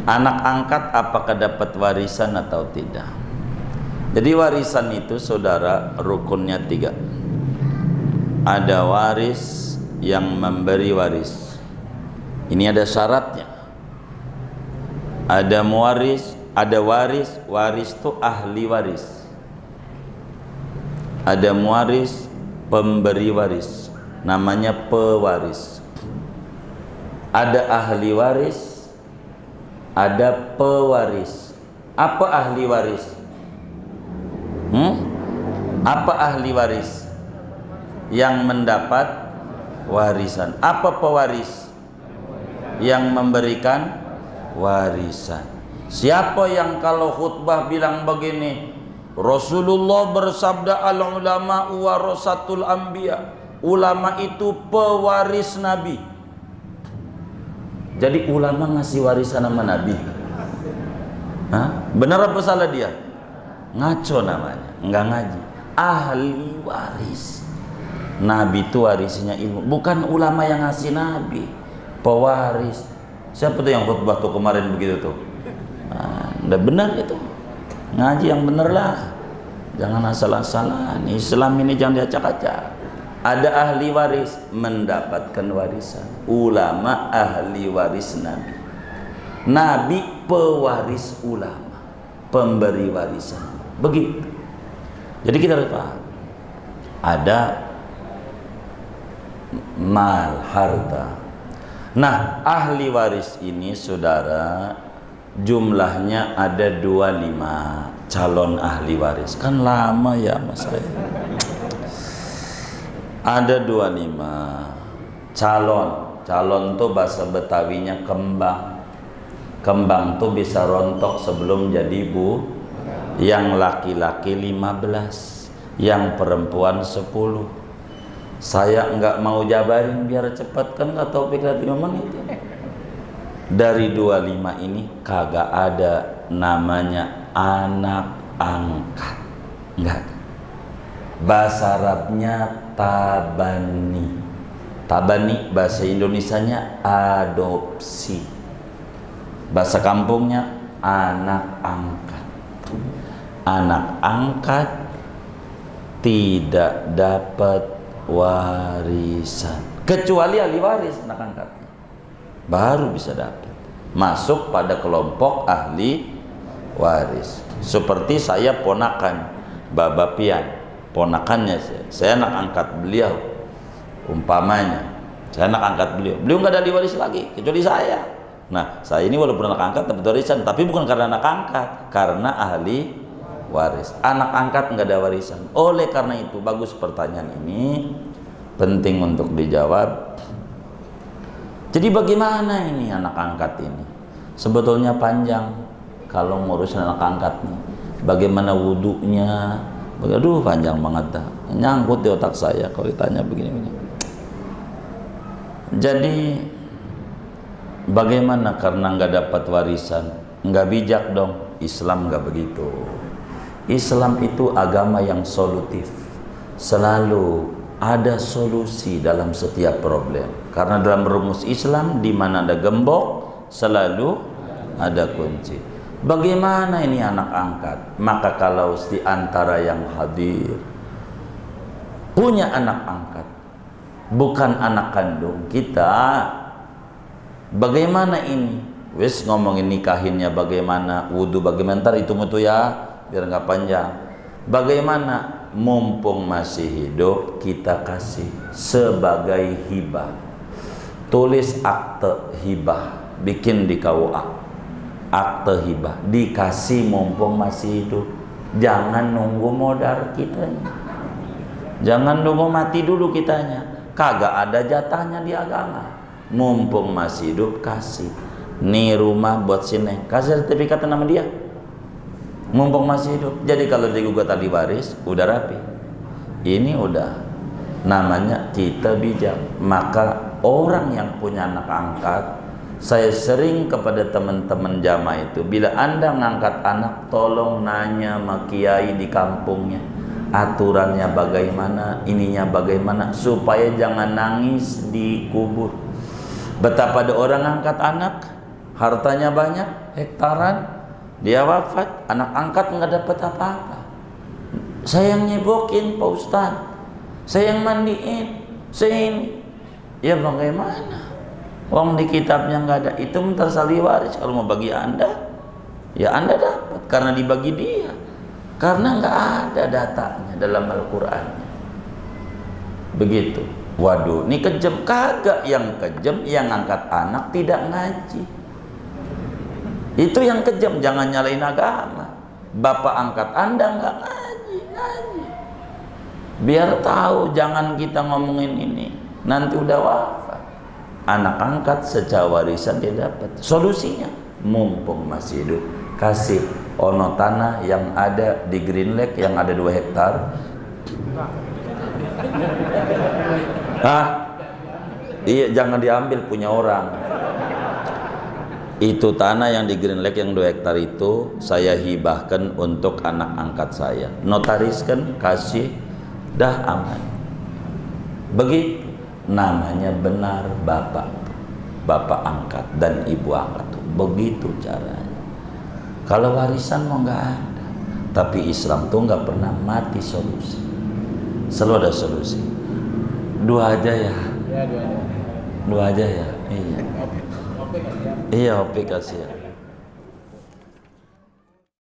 Anak angkat apakah dapat warisan atau tidak? Jadi warisan itu saudara rukunnya 3. Ada waris yang memberi waris. Ini ada syaratnya. Ada muwaris, ada waris. Waris itu ahli waris. Ada muwaris, pemberi waris, namanya pewaris. Ada ahli waris, ada pewaris. Apa ahli waris? Apa ahli waris? Yang mendapat warisan. Apa pewaris? Yang memberikan warisan. Siapa yang kalau khutbah bilang begini, Rasulullah bersabda, al-ulama warasatul anbiya, ulama itu pewaris Nabi. Jadi ulama ngasih warisan sama Nabi. Hah? Benar apa salah dia? Ngaco namanya, enggak ngaji. Ahli waris. Nabi itu warisnya ilmu, bukan ulama yang ngasih Nabi. Pewaris. Siapa tuh yang khutbah tuh kemarin begitu tuh? Nah, udah benar itu. Ngaji yang bener lah. Jangan asal-asalan. Islam ini jangan diacak-acak. Ada ahli waris mendapatkan warisan. Ulama ahli waris Nabi. Nabi pewaris ulama, pemberi warisan. Begitu. Jadi kita harus paham. Ada mal, harta. Nah, ahli waris ini saudara jumlahnya ada 25 calon ahli waris. Kan lama ya mas saya. Ada 25 calon tuh bahasa Betawinya kembang. Kembang tuh bisa rontok sebelum jadi bu. Yang laki-laki 15, yang perempuan 10. Saya enggak mau jabarin biar cepat, kan nggak tahu pikir 5 menit. Dari 25 ini kagak ada namanya anak angkat. Enggak. Bahasa Arabnya tabani. Tabani bahasa Indonesianya adopsi. Bahasa kampungnya anak angkat. Anak angkat tidak dapat warisan kecuali ahli waris. Anak angkat baru bisa dapat masuk pada kelompok ahli waris. Seperti saya ponakan Baba Pian, ponakannya saya anak angkat beliau. Umpamanya saya anak angkat beliau nggak ada ahli waris lagi kecuali saya. Nah, saya ini walaupun anak angkat dapat warisan, tapi bukan karena anak angkat, karena ahli waris. Anak angkat nggak ada warisan. Oleh karena itu bagus pertanyaan ini, penting untuk dijawab. Jadi bagaimana ini anak angkat ini? Sebetulnya panjang kalau ngurus anak angkat nih. Bagaimana wudunya? Aduh panjang banget dah. Nyangkut di otak saya kalau ditanya begini-begini. Jadi bagaimana karena nggak dapat warisan? Nggak bijak dong. Islam nggak begitu. Islam itu agama yang solutif. Selalu ada solusi dalam setiap problem. Karena dalam rumus Islam di mana ada gembok selalu ada kunci. Bagaimana ini anak angkat? Maka kalau di antara yang hadir punya anak angkat, bukan anak kandung kita, bagaimana ini? Wis ngomongin nikahinnya bagaimana, wudu bagaimana, ntar itu mutu ya, biar nggak panjang. Bagaimana mumpung masih hidup kita kasih sebagai hibah. Tulis akte hibah, bikin di KUA akte hibah, dikasih mumpung masih hidup. Jangan nunggu modal kitanya, jangan nunggu mati dulu kitanya. Kagak ada jatahnya di agama. Mumpung masih hidup kasih. Nih rumah buat sini, kasih sertifikat nama dia. Mumpung masih hidup. Jadi kalau digugat ahli waris udah rapi. Ini udah namanya kita bijak. Maka orang yang punya anak angkat, saya sering kepada teman-teman jamaah itu, bila Anda ngangkat anak, tolong nanya sama kiai di kampungnya, aturannya bagaimana, ininya bagaimana, supaya jangan nangis di kubur. Betapa ada orang angkat anak hartanya banyak, hektaran, dia wafat, anak angkat nggak dapat apa-apa. Saya yang nyebokin Pak Ustadz, saya yang mandiin, saya ini. Ya bagaimana? Wong di kitabnya nggak ada. Itu ntar sali waris. Kalau mau bagi Anda, ya Anda dapat karena dibagi dia. Karena nggak ada datanya dalam Al-Quran. Begitu. Waduh, ini kejam. Kagak, yang kejam yang angkat anak tidak ngaji. Itu yang kejam. Jangan nyalain agama. Bapak angkat Anda nggak ngaji. Biar tahu, jangan kita ngomongin ini. Nanti udah wafat, anak angkat secara warisan dia dapat. Solusinya, mumpung masih hidup, kasih ono tanah yang ada di Green Lake yang ada 2 hektar. Iya, jangan diambil punya orang. Itu tanah yang di Green Lake yang 2 hektar itu saya hibahkan untuk anak angkat saya. Notariskan, kasih, dah aman. Begitu namanya benar bapak angkat dan ibu angkat. Begitu caranya. Kalau warisan mau nggak ada, tapi Islam tuh nggak pernah mati solusi. Selalu ada solusi. 2 aja ya. Iya, 2 aja ya. Iya. Iya, oke kasih ya.